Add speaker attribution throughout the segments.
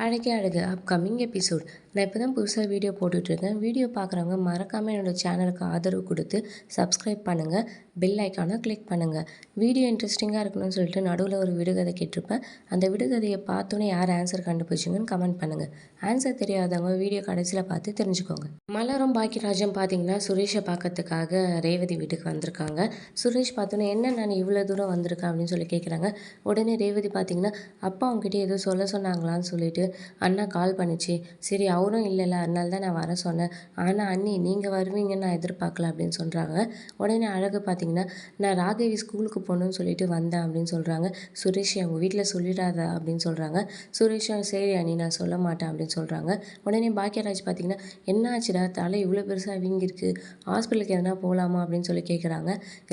Speaker 1: அழகே அழகு upcoming episode. நான் இப்போ தான் புதுசாக வீடியோ போட்டுட்ருக்கேன். வீடியோ பார்க்குறவங்க மறக்காமல் என்னோடய சேனலுக்கு ஆதரவு கொடுத்து சப்ஸ்கிரைப் பண்ணுங்கள், பெல் ஐக்கானை கிளிக் பண்ணுங்கள். வீடியோ இன்ட்ரெஸ்டிங்காக இருக்கணும்னு சொல்லிட்டு நடுவில் ஒரு விடுகதை கேட்டிருப்பேன். அந்த விடுகதையை பார்த்தோன்னே யார் ஆன்சர் கண்டுபிடிச்சிங்கன்னு கமெண்ட் பண்ணுங்கள். ஆன்சர் தெரியாதவங்க வீடியோ கடைசியில் பார்த்து தெரிஞ்சுக்கோங்க. மலரும் பாக்கியராஜும் பார்த்தீங்கன்னா சுரேஷை பார்க்கறதுக்காக ரேவதி வீட்டுக்கு வந்திருக்காங்க. சுரேஷ் பார்த்தோன்னே என்ன நான் இவ்வளோ தூரம் வந்திருக்கேன் அப்படின்னு சொல்லி கேட்குறாங்க. உடனே ரேவதி பார்த்தீங்கன்னா அப்பா அவங்ககிட்ட ஏதோ சொல்ல சொன்னாங்களான்னு சொல்லிட்டு அண்ணா கால் பண்ணிச்சு. சரி அவரும் இல்லைல்ல, அதனால தான் நான் வர சொன்னேன். ஆனால் அண்ணி நீங்கள் வருவீங்கன்னு நான் எதிர்பார்க்கல அப்படின்னு சொல்கிறாங்க. உடனே அழகு பார்த்தீங்கன்னா நான் ராகவி ஸ்கூலுக்கு போகணுன்னு சொல்லிட்டு வந்தேன் அப்படின்னு சொல்கிறாங்க. சுரேஷ் அவங்க வீட்டில் சொல்லிடாத அப்படின்னு சொல்கிறாங்க. சுரேஷும் சரி அண்ணி நான் சொல்ல மாட்டேன் அப்படின்னு சொல்கிறாங்க. உடனே பாக்கியராஜ் பார்த்தீங்கன்னா என்ன ஆச்சுடா தலை இவ்வளோ பெருசாக வீங்கிருக்கு, ஹாஸ்பிட்டலுக்கு எதனா போகலாமா அப்படின்னு சொல்லி கேட்குறாங்க.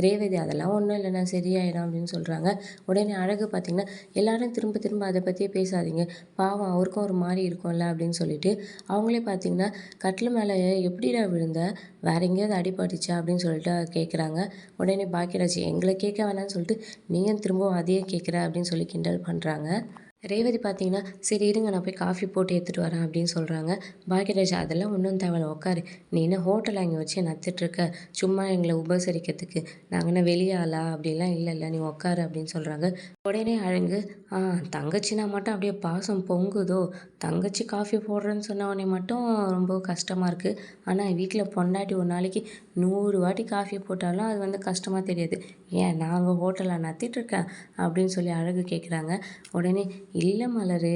Speaker 1: ரேவதி அதெல்லாம் ஒன்றும் இல்லை நான் சரியாயிடும் அப்படின்னு சொல்கிறாங்க. உடனே அழகு பார்த்தீங்கன்னா எல்லாரும் திரும்ப திரும்ப அதை பற்றியே பேசாதீங்க, பாவம் அவருக்கும் ஒரு மாதிரி இருக்கும்ல அப்படின்னு சொல்லிட்டு அவங்களே பார்த்தீங்கன்னா கட்டில் மேலே எப்படிடா விழுந்த, வேற எங்கேயாவது அடிபட்டுச்சா அப்படின்னு சொல்லிட்டு கேட்குறாங்க. உடனே பாக்கியராஜ் எங்களை கேட்க வேணாம்னு சொல்லிட்டு நீயும் திரும்பவும் அதையே கேட்குற அப்படின்னு சொல்லி கிண்டல் பண்ணுறாங்க. ரேவதி பார்த்தீங்கன்னா சரி இருங்க நான் போய் காஃபி போட்டு எடுத்துகிட்டு வரேன் அப்படின்னு சொல்கிறாங்க. பாக்கியராஜ் அதெல்லாம் ஒன்றும் தேவையில்ல உட்காரு, நீ என்ன ஹோட்டலில் அங்கே வச்சு நத்துட்ருக்க, சும்மா எங்களை உபசரிக்கிறதுக்கு, நாங்கள் என்ன வெளியாளா அப்படிலாம் இல்லைல்ல, நீ உட்காரு அப்படின்னு சொல்கிறாங்க. உடனே அழகு தங்கச்சினா மட்டும் அப்படியே பாசம் பொங்குதோ, தங்கச்சி காஃபி போடுறேன்னு சொன்ன உடனே மட்டும் ரொம்ப கஷ்டமாக இருக்குது. ஆனால் வீட்டில் பொண்டாட்டி ஒரு நாளைக்கு 100 வாட்டி காஃபி போட்டாலும் அது வந்து கஷ்டமாக தெரியாது. ஏன் நாங்கள் ஹோட்டலில் நத்திட்டுருக்கேன் அப்படின்னு சொல்லி அழகு கேட்குறாங்க. உடனே இல்லை மலரு,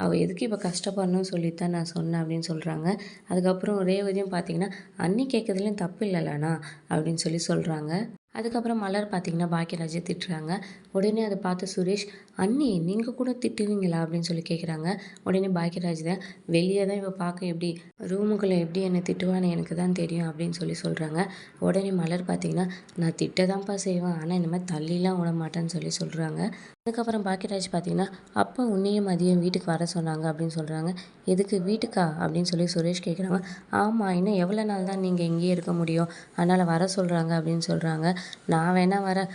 Speaker 1: அவள் எதுக்கு இப்போ கஷ்டப்படணும்னு சொல்லிட்டு தான் நான் சொன்னேன் அப்படின்னு சொல்கிறாங்க. அதுக்கப்புறம் ரேவதியும் பார்த்தீங்கன்னா அண்ணி கேட்குறதுலையும் தப்பு இல்லைல்லண்ணா அப்படின்னு சொல்லி சொல்கிறாங்க. அதுக்கப்புறம் மலர் பார்த்திங்கன்னா பாக்கியராஜை திட்டுறாங்க. உடனே அதை பார்த்து சுரேஷ் அண்ணி நீங்கள் கூட திட்டுவீங்களா அப்படின்னு சொல்லி கேட்குறாங்க. உடனே பாக்கியராஜ் தான் வெளியே தான் இவள் பார்க்க எப்படி, ரூமுக்குள்ளே எப்படி என்னை திட்டுவான்னு எனக்கு தான் தெரியும் அப்படின்னு சொல்லி சொல்கிறாங்க. உடனே மலர் பார்த்திங்கன்னா நான் திட்டதான்ப்பா செய்வேன், ஆனால் இந்த மாதிரி தள்ளிலாம் விட மாட்டேன்னு சொல்லி சொல்கிறாங்க. அதுக்கப்புறம் பாக்கியராஜ் பார்த்திங்கன்னா அப்பா உன்னையும் மதியம் வீட்டுக்கு வர சொன்னாங்க அப்படின்னு சொல்கிறாங்க. எதுக்கு வீட்டுக்கா அப்படின்னு சொல்லி சுரேஷ் கேட்குறாங்க. ஆமாம், இன்னும் எவ்வளோ நாள் தான் நீங்கள் இங்கேயே இருக்க முடியும், அதனால் வர சொல்கிறாங்க அப்படின்னு சொல்கிறாங்க. நான் வேணால் வரேன்,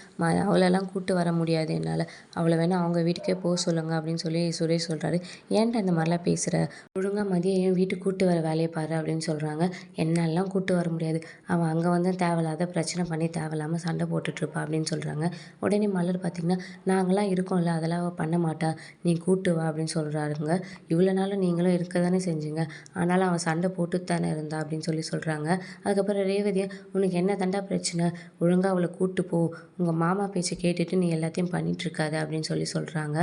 Speaker 1: அவளெல்லாம் கூப்பிட்டு வர முடியாது என்னால், அவளை வேணால் அவங்க வீட்டுக்கே போக சொல்லுங்கள் அப்படின்னு சொல்லி சுரேஷ் சொல்கிறாரு. ஏன்டா இந்த மாதிரிலாம் பேசுகிற, ஒழுங்காக மதியம் வீட்டுக்கு கூப்பிட்டு வர வேலையை பாரு அப்படின்னு சொல்கிறாங்க. என்னெல்லாம் கூப்பிட்டு வர முடியாது, அவன் அங்கே வந்து தேவையில்லாத பிரச்சனை பண்ணி தேவையில்லாமல் சண்டை போட்டுட்ருப்பா அப்படின்னு சொல்கிறாங்க. உடனே மலர் பார்த்திங்கன்னா நாங்களாம் இருக்கோம்ல அதெல்லாம் அவள் பண்ண மாட்டா, நீ கூப்பிட்டு வா அப்படின்னு சொல்கிறாருங்க. இவ்வளோ நாளும் நீங்களும் இருக்க தானே செஞ்சீங்க, ஆனாலும் அவன் சண்டை போட்டு தானே இருந்தா அப்படின்னு சொல்லி சொல்கிறாங்க. அதுக்கப்புறம் ரேவதியை உனக்கு என்ன தண்டா பிரச்சனை, ஒழுங்காக அவளை கூப்பிட்டு போ, உங்கள் மாமா பேச்சை கேட்டுட்டு நீ எல்லாத்தையும் பண்ணிகிட்ருக்காத அப்படின்னு சொல்லி சொல்கிறாங்க.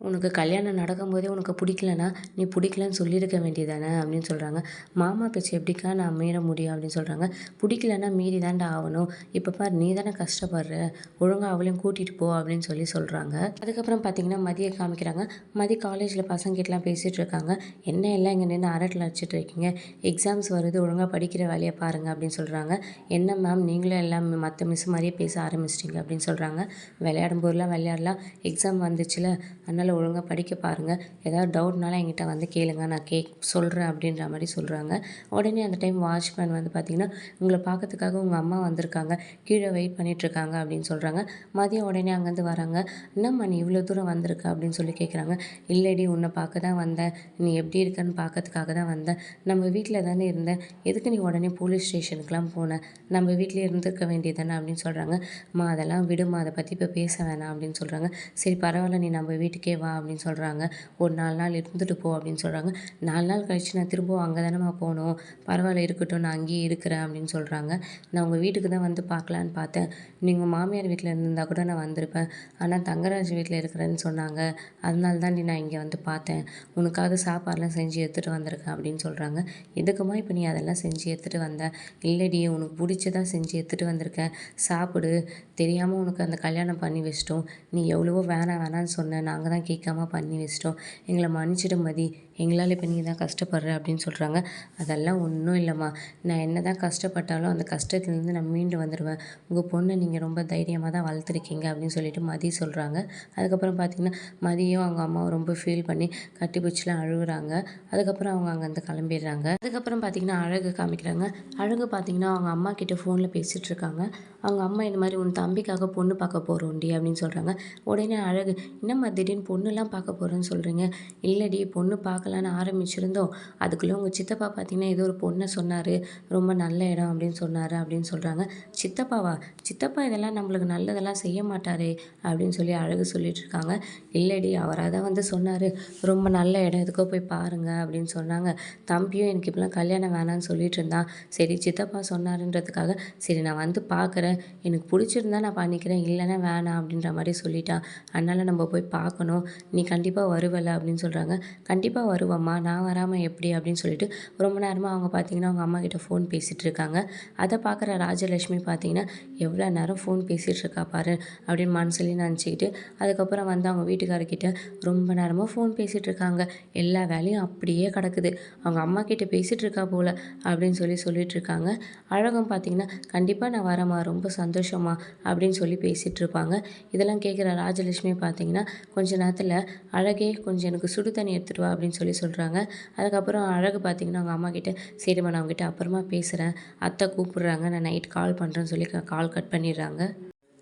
Speaker 1: உனக்கு கல்யாணம் நடக்கும்போதே உனக்கு பிடிக்கலன்னா நீ பிடிக்கலன்னு சொல்லியிருக்க வேண்டியதானே அப்படின்னு சொல்கிறாங்க. மாமா பேச்சு எப்படிக்கா நான் மீற முடியும் அப்படின்னு சொல்கிறாங்க. பிடிக்கலன்னா மீறி தாண்டா ஆகணும், இப்போ பார் நீ தானே கஷ்டப்படுற, ஒழுங்காக அவளையும் கூட்டிகிட்டு போ அப்படின்னு சொல்லி சொல்கிறாங்க. அதுக்கப்புறம் பார்த்திங்கன்னா மதியை காமிக்கிறாங்க. மதி காலேஜில் பசங்கிட்டலாம் பேசிகிட்டு இருக்காங்க. என்ன எல்லாம் இங்கே நின்று அரட்டில் அடிச்சிட்டு இருக்கீங்க, எக்ஸாம்ஸ் வருது ஒழுங்காக படிக்கிற வேலையை பாருங்கள் அப்படின்னு சொல்கிறாங்க. என்ன மேம் நீங்களும் எல்லாம் மற்ற மிஸ் மாதிரியே பேச ஆரம்பிச்சிட்டிங்க அப்படின்னு சொல்கிறாங்க. விளையாடும் போதெல்லாம் விளையாடலாம், எக்ஸாம் வந்துச்சுல அதனால் ஒழுங்காக படிக்க பாருங்கள், ஏதாவது டவுட்னாலும் என்கிட்ட வந்து கேளுங்க, நான் சொல்கிறேன் அப்படின்ற மாதிரி சொல்கிறாங்க. உடனே அந்த டைம் வாட்ச்மேன் வந்து பார்த்திங்கன்னா உங்களை பார்க்கறதுக்காக உங்கள் அம்மா வந்திருக்காங்க, கீழே வெயிட் பண்ணிகிட்ருக்காங்க அப்படின்னு சொல்கிறாங்க. மதியம் உடனே அங்கேருந்து வராங்க. என்னம்மா நீ இவ்வளோ தூரம் வந்திருக்க அப்படின்னு சொல்லி கேட்குறாங்க. இல்லடி உன்னை பார்க்க தான் வந்தேன், நீ எப்படி இருக்கன்னு பார்க்கறதுக்காக தான் வந்தேன், நம்ம வீட்டில் தானே இருந்தேன், எதுக்கு நீ உடனே போலீஸ் ஸ்டேஷனுக்குலாம் போனேன், நம்ம வீட்டிலே இருந்திருக்க வேண்டியது தானே அப்படின்னு சொல்கிறாங்க. அம்மா அதெல்லாம் விடுமா, அதை பற்றி இப்போ பேச வேணாம் அப்படின்னு சொல்கிறாங்க. சரி பரவாயில்ல நீ நம்ம வீட்டுக்கே வா அப்படின்னு சொல்கிறாங்க. ஒரு 4 நாள் இருந்துட்டு போ அப்படின்னு சொல்கிறாங்க. 4 நாள் கழிச்சு நான் திரும்பவும் அங்கே தானேம்மா போகணும், பரவாயில்ல இருக்கட்டும் நான் அங்கேயே இருக்கிறேன் அப்படின்னு சொல்கிறாங்க. நான் உங்கள் வீட்டுக்கு தான் வந்து பார்க்கலான்னு பார்த்தேன், நீங்கள் மாமியார் வீட்டில் இருந்திருந்தால் கூட நான் வந்திருப்பேன், ஆனால் தங்கராஜ் வீட்டில் இருக்கிறேன்னு சொன்னாங்க, அதனால தான் நான் இங்கே வந்து பார்த்தேன், உனக்காக சாப்பாடெலாம் செஞ்சு எடுத்துகிட்டு வந்திருக்கேன் அப்படின்னு சொல்கிறாங்க. எதுக்குமா இப்போ நீ அதெல்லாம் செஞ்சு எடுத்துகிட்டு வந்த, இல்லடி உனக்கு பிடிச்சதான் செஞ்சு எடுத்துகிட்டு வந்திருக்கேன், சாப்பிடு, தெரியாமல் உனக்கு அந்த கல்யாணம் பண்ணி வச்சிட்டோம், நீ எவ்வளவோ வேணாம் வேணான்னு சொன்ன, நாங்கள் தான் கேட்காம பண்ணி வச்சிட்டோம், எங்களை மன்னிச்சிடு மதி, எங்களால் இப்போ நீ தான் கஷ்டப்படுற அப்படின்னு சொல்கிறாங்க. அதெல்லாம் ஒன்றும் இல்லைம்மா, நான் என்ன தான் கஷ்டப்பட்டாலும் அந்த கஷ்டத்துலேருந்து நான் மீண்டு வந்துடுவேன், உங்கள் பொண்ணை நீங்கள் ரொம்ப தைரியமாக தான் வளர்த்துருக்கீங்க அப்படின்னு சொல்லிட்டு மதி சொல்கிறாங்க. அதுக்கப்புறம் பார்த்திங்கன்னா மதியும் அவங்க அம்மாவை ரொம்ப ஃபீல் பண்ணி கட்டி பிடிச்சிலாம் அழுகுறாங்க. அதுக்கப்புறம் அவங்க அங்கேருந்து கிளம்பிடுறாங்க. அதுக்கப்புறம் பார்த்திங்கன்னா அழகு காமிக்கிறாங்க. அழகு பார்த்திங்கன்னா அவங்க அம்மா கிட்ட ஃபோனில் பேசிகிட்டு இருக்காங்க. அவங்க அம்மா இந்த மாதிரி உன் தம்பிக்காக பொண்ணு பார்க்க போகிறோம்டி அப்படின்னு சொல்கிறாங்க. உடனே அழகு, என்னம்மா திடீர்னு பொண்ணுலாம் பார்க்க போகிறேன்னு சொல்கிறீங்க? இல்லடி பொண்ணு பார்க்கலான்னு ஆரம்பிச்சிருந்தோம், அதுக்குள்ளே உங்கள் சித்தப்பா பார்த்தீங்கன்னா ஏதோ ஒரு பொண்ணை சொன்னார், ரொம்ப நல்ல இடம் அப்படின்னு சொன்னார் அப்படின்னு சொல்கிறாங்க. சித்தப்பாவா? சித்தப்பா இதெல்லாம் நம்மளுக்கு நல்லதெல்லாம் செய்ய மாட்டாரே அப்படின்னு சொல்லி அழகு சொல்லிட்டு இருக்காங்க. இல்லடி அவராக தான் வந்து சொன்னார், ரொம்ப நல்ல இடம் எதுக்கோ போய் பாருங்க அப்படின்னு சொன்னாங்க. தம்பியும் எனக்கு இப்போலாம் கல்யாணம் வேணான்னு சொல்லிட்டு இருந்தான். சரி சித்தப்பா சொன்னாருன்றதுக்காக சரி நான் வந்து பார்க்குறேன், எனக்கு பிடிச்சிருந்தா நான் பண்ணிக்கிறேன், இல்லைன்னா வேணாம் அப்படின்ற மாதிரி சொல்லிட்டான். அதனால் நம்ம போய் பார்க்கணும், நீ கண்டிப்பாக வருவல அப்படின்னு சொல்கிறாங்க. கண்டிப்பாக வருவம்மா, நான் வராமல் எப்படி அப்படின்னு சொல்லிட்டு ரொம்ப நேரமாக அவங்க பார்த்தீங்கன்னா அவங்க அம்மா கிட்ட ஃபோன் பேசிகிட்டு இருக்காங்க. அதை பார்க்குற ராஜலட்சுமி பார்த்தீங்கன்னா எவ்வளோ நேரம் ஃபோன் பேசிகிட்டு இருக்கா பாரு அப்படின்னு மனசுலேயே நினச்சிக்கிட்டு அதுக்கப்புறம் வந்து அவங்க வீட்டுக்காரர்கிட்ட ரொம்ப நேரமாக ஃபோன் பேசிகிட்டு இருக்காங்க. எல்லா வேலையும் அப்படியே கிடக்குது, அவங்க அம்மா கிட்ட பேசிகிட்டு இருக்கா போல் அப்படின்னு சொல்லிட்டு இருக்காங்க. அழகும் பார்த்தீங்கன்னா கண்டிப்பாக நான் வரேம்மா, ரொம்ப சந்தோஷமா அப்படின்னு சொல்லி பேசிகிட்டு இருப்பாங்க. இதெல்லாம் கேட்குற ராஜலட்சுமி பார்த்தீங்கன்னா கொஞ்ச நேரத்தில் அழகே கொஞ்சம் எனக்கு சுடு தண்ணி எடுத்துகிட்டு வா அப்படின்னு சொல்கிறாங்க. அதுக்கப்புறம் அழகு பார்த்தீங்கன்னா அவங்க அம்மா கிட்ட சரிம்மா நான் அவங்ககிட்ட அப்புறமா பேசுகிறேன், அத்தை கூப்பிடுறாங்க, நான் நைட் கால் பண்ணுறேன்னு சொல்லி கால் கட் பண்ணிடுறாங்க.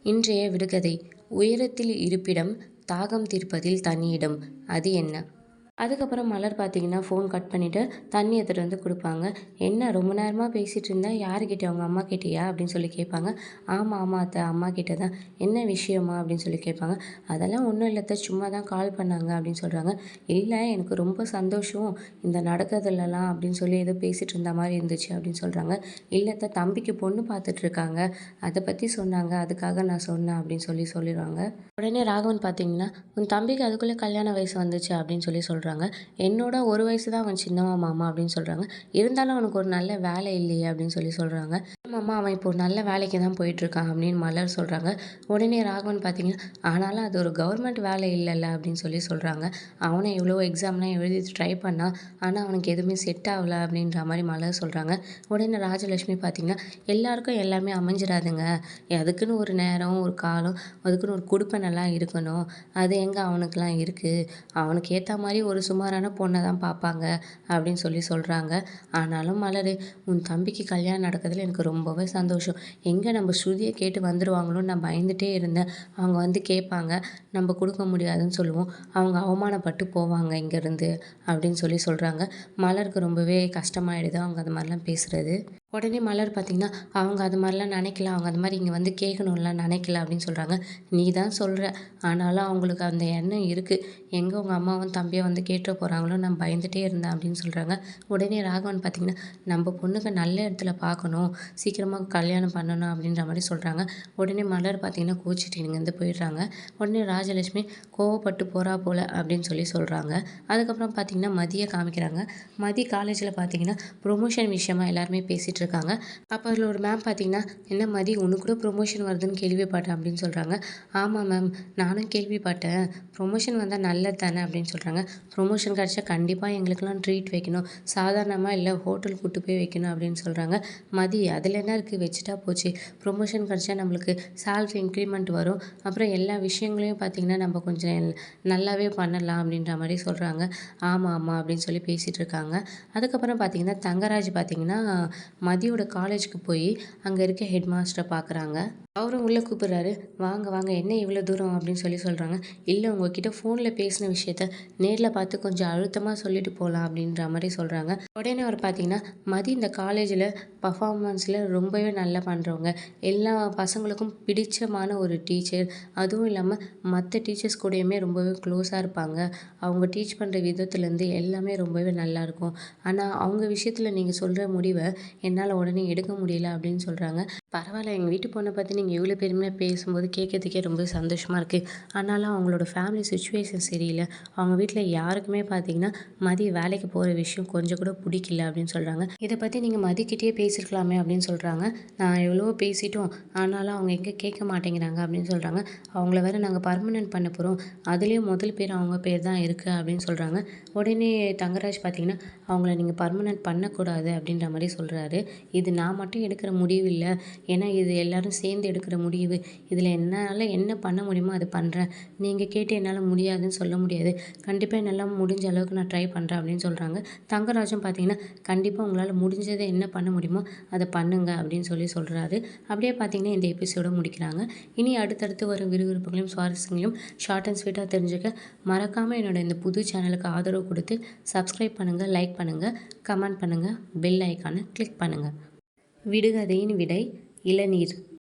Speaker 1: இன்றைய விடுகதை: உயரத்தில் இருப்பிடம், தாகம் தீர்ப்பதில் தனியிடம், அது என்ன? அதுக்கப்புறம் மலர் பார்த்தீங்கன்னா ஃபோன் கட் பண்ணிவிட்டு தண்ணி எடுத்துகிட்டு வந்து கொடுப்பாங்க. என்ன ரொம்ப நேரமாக பேசிகிட்டு இருந்தேன், யாருக்கிட்ட அவங்க அம்மா கிட்டேயா அப்படின்னு சொல்லி கேட்பாங்க. ஆமாம் ஆமாம் அத்தை, அம்மா கிட்ட தான். என்ன விஷயமா அப்படின்னு சொல்லி கேட்பாங்க. அதெல்லாம் ஒன்றும் இல்லை அத்தை, சும்மா தான் கால் பண்ணாங்க அப்படின்னு சொல்கிறாங்க. இல்லை எனக்கு ரொம்ப சந்தோஷம் இந்த நடக்கிறதுலலாம் அப்படின்னு சொல்லி ஏதோ பேசிகிட்டு இருந்த மாதிரி இருந்துச்சு அப்படின்னு சொல்கிறாங்க. இல்லை அத்தை, தம்பிக்கு பொண்ணு பார்த்துட்ருக்காங்க, அதை பற்றி சொன்னாங்க, அதுக்காக நான் சொன்னேன் அப்படின்னு சொல்லிடுவாங்க. உடனே ராகவன் பார்த்தீங்கன்னா உன் தம்பிக்கு அதுக்குள்ளே கல்யாண வயசு வந்துச்சு அப்படின்னு சொல்கிறாங்க. என்னோட ஒரு வயசு தான் அவன் சின்னவன் மாமா அப்படின்னு சொல்கிறாங்க. இருந்தாலும் அவனுக்கு ஒரு நல்ல வேலை இல்லையே அப்படின்னு சொல்கிறாங்க. மாமா அவன் இப்போ ஒரு நல்ல வேலைக்கு தான் போயிட்டுருக்கான் அப்படின்னு மலர் சொல்கிறாங்க. உடனே ராகவன் பார்த்தீங்கன்னா ஆனாலும் அது ஒரு கவர்மெண்ட் வேலை இல்லைல்ல அப்படின்னு சொல்கிறாங்க. அவனை எவ்வளோ எக்ஸாம்லாம் எழுதி ட்ரை பண்ணான், ஆனால் அவனுக்கு எதுவுமே செட் ஆகலை அப்படின்ற மாதிரி மலர் சொல்கிறாங்க. உடனே ராஜலட்சுமி பார்த்தீங்கன்னா எல்லாருக்கும் எல்லாமே அமைஞ்சிடாதுங்க, அதுக்குன்னு ஒரு நேரம் ஒரு காலம், அதுக்குன்னு ஒரு குடுப்பனெல்லாம் இருக்கணும், அது எங்கே அவனுக்கெலாம் இருக்குது, அவனுக்கு ஏற்ற மாதிரி ஒரு சுமாரான பொண்ணை தான் பார்ப்பாங்க அப்படின்னு சொல்கிறாங்க. ஆனாலும் மலர், உன் தம்பிக்கு கல்யாணம் நடக்கிறதுல எனக்கு ரொம்பவே சந்தோஷம். எங்கே நம்ம ஸ்ருதியை கேட்டு வந்துடுவாங்களோன்னு நான் பயந்துகிட்டே இருந்தேன். அவங்க வந்து கேட்பாங்க, நம்ம கொடுக்க முடியாதுன்னு சொல்லுவோம், அவங்க அவமானப்பட்டு போவாங்க இங்கேருந்து அப்படின்னு சொல்கிறாங்க. மலருக்கு ரொம்பவே கஷ்டமாயிடுது அவங்க அது மாதிரிலாம் பேசுகிறது. உடனே மலர் பார்த்திங்கன்னா அவங்க அது மாதிரிலாம் நினைக்கல, அவங்க அது மாதிரி இங்கே வந்து கேட்கணும்லாம் நினைக்கல அப்படின்னு சொல்கிறாங்க. நீ தான் சொல்கிற, ஆனாலும் அவங்களுக்கு அந்த எண்ணம் இருக்குது, எங்கே உங்கள் அம்மாவும் தம்பியை வந்து கேட்டு போகிறாங்களோ நான் பயந்துகிட்டே இருந்தேன் அப்படின்னு சொல்கிறாங்க. உடனே ராகவன் பார்த்திங்கன்னா நம்ம பொண்ணுக்கு நல்ல இடத்துல பார்க்கணும், சீக்கிரமாக கல்யாணம் பண்ணணும் அப்படின்ற மாதிரி சொல்கிறாங்க. உடனே மலர் பார்த்திங்கன்னா கோச்சிட்டு இங்கேருந்து போயிடுறாங்க. உடனே ராஜலட்சுமி கோவப்பட்டு போகிறா போல் அப்படின்னு சொல்கிறாங்க. அதுக்கப்புறம் பார்த்திங்கன்னா மதியை காமிக்கிறாங்க. மதி காலேஜில் பார்த்திங்கன்னா ப்ரொமோஷன் விஷயமா எல்லாருமே பேசிகிட்டு இருக்காங்க. அப்போ அதில் ஒரு மேம் பார்த்தீங்கன்னா என்ன மதி உனக்கு கூட ப்ரொமோஷன் வருதுன்னு கேள்விப்பட்டேன் அப்படின்னு சொல்கிறாங்க. ஆமாம் மேம், நானும் கேள்விப்பட்டேன், ப்ரொமோஷன் வந்தால் நல்லது தானே அப்படின்னு சொல்கிறாங்க. ப்ரொமோஷன் கிடச்சா கண்டிப்பாக எங்களுக்கெல்லாம் ட்ரீட் வைக்கணும், சாதாரணமாக இல்லை ஹோட்டல் கூட்டு போய் வைக்கணும் அப்படின்னு சொல்கிறாங்க. மதி அதில் என்ன இருக்குது, வச்சுட்டா போச்சு, ப்ரொமோஷன் கிடச்சா நம்மளுக்கு சேலரி இன்க்ரிமெண்ட் வரும், அப்புறம் எல்லா விஷயங்களையும் பார்த்திங்கன்னா நம்ம கொஞ்சம் நல்லாவே பண்ணலாம் அப்படின்ற மாதிரி சொல்கிறாங்க. ஆமாம் ஆமாம் அப்படின்னு பேசிகிட்டு இருக்காங்க. அதுக்கப்புறம் பார்த்திங்கன்னா தங்கராஜ் பார்த்திங்கன்னா மதியோட காலேஜுக்கு போய் அங்கே இருக்க ஹெட் மாஸ்டரை பார்க்குறாங்க. அவரும் உள்ளே கூப்பிட்றாரு. வாங்க வாங்க, என்ன இவ்வளோ தூரம் அப்படின்னு சொல்கிறாங்க. இல்லை உங்ககிட்ட ஃபோனில் பேசின விஷயத்த நேரில் பார்த்து கொஞ்சம் அழுத்தமாக சொல்லிட்டு போகலாம் அப்படின்ற மாதிரி சொல்கிறாங்க. உடனே அவர் பார்த்தீங்கன்னா மதி இந்த காலேஜில் பர்ஃபார்மன்ஸில் ரொம்பவே நல்லா பண்ணுறவங்க, எல்லா பசங்களுக்கும் பிடிச்சமான ஒரு டீச்சர், அதுவும் இல்லாமல் மற்ற டீச்சர்ஸ் கூடயுமே ரொம்பவே க்ளோஸாக இருப்பாங்க, அவங்க டீச் பண்ணுற விதத்துலேருந்து எல்லாமே ரொம்பவே நல்லாயிருக்கும், ஆனால் அவங்க விஷயத்தில் நீங்கள் சொல்கிற முடிவை என்னால் உடனே எடுக்க முடியல அப்படின்னு சொல்கிறாங்க. பரவாயில்ல, எங்கள் வீட்டு பொண்ணை பற்றி நீங்கள் இவ்வளோ பெருமையாக பேசும்போது கேட்கறதுக்கே ரொம்ப சந்தோஷமாக இருக்குது, ஆனாலும் அவங்களோட ஃபேமிலி சுச்சுவேஷன் சரியில்லை, அவங்க வீட்டில் யாருக்குமே பார்த்தீங்கன்னா மதி வேலைக்கு போகிற விஷயம் கொஞ்சம் கூட பிடிக்கல அப்படின்னு சொல்கிறாங்க. இதை பற்றி நீங்கள் மதிக்கிட்டே பேசியிருக்கலாமே அப்படின்னு சொல்கிறாங்க. நான் எவ்வளவோ பேசிட்டோம், ஆனாலும் அவங்க எங்கே கேட்க மாட்டேங்கிறாங்க அப்படின்னு சொல்கிறாங்க. அவங்கள வேறு நாங்கள் பர்மனெண்ட் பண்ண போகிறோம், அதுலேயும் முதல் பேர் அவங்க பேர் தான் இருக்குது அப்படின்னு சொல்கிறாங்க. உடனே தங்கராஜ் பார்த்திங்கன்னா அவங்கள நீங்கள் பர்மனெண்ட் பண்ணக்கூடாது அப்படின்ற மாதிரி சொல்கிறாரு. இது நான் மட்டும் எடுக்கிற முடிவு இல்லை, ஏன்னா இது எல்லோரும் சேர்ந்து எடுக்கிற முடிவு. இதில் என்னால் என்ன பண்ண முடியுமோ அது பண்ணுறேன். நீங்கள் கேட்டு என்னால் முடியாதுன்னு சொல்ல முடியாது. கண்டிப்பாக என்னால் முடிஞ்ச அளவுக்கு நான் ட்ரை பண்ணுறேன் அப்படின்னு சொல்கிறாங்க. தங்கராஜும் பார்த்தீங்கன்னா, கண்டிப்பாக உங்களால் முடிஞ்சதை என்ன பண்ண முடியுமோ அதை பண்ணுங்க அப்படின்னு சொல்கிறாரு. அப்படியே பார்த்தீங்கன்னா இந்த எபிசோட முடிக்கிறாங்க. இனி அடுத்தடுத்து வரும் விறுவிறுப்புகளையும் சுவாரஸ்யங்களையும் ஷார்ட் அண்ட் ஸ்வீட்டாக தெரிஞ்சுக்க மறக்காமல் என்னோட இந்த புது சேனலுக்கு ஆதரவு கொடுத்து சப்ஸ்கிரைப் பண்ணுங்கள், லைக் பண்ணுங்கள், கமெண்ட் பண்ணுங்கள், பெல் ஐக்கானை கிளிக் பண்ணுங்கள். விடுகதையின் விடை: இளநீர்.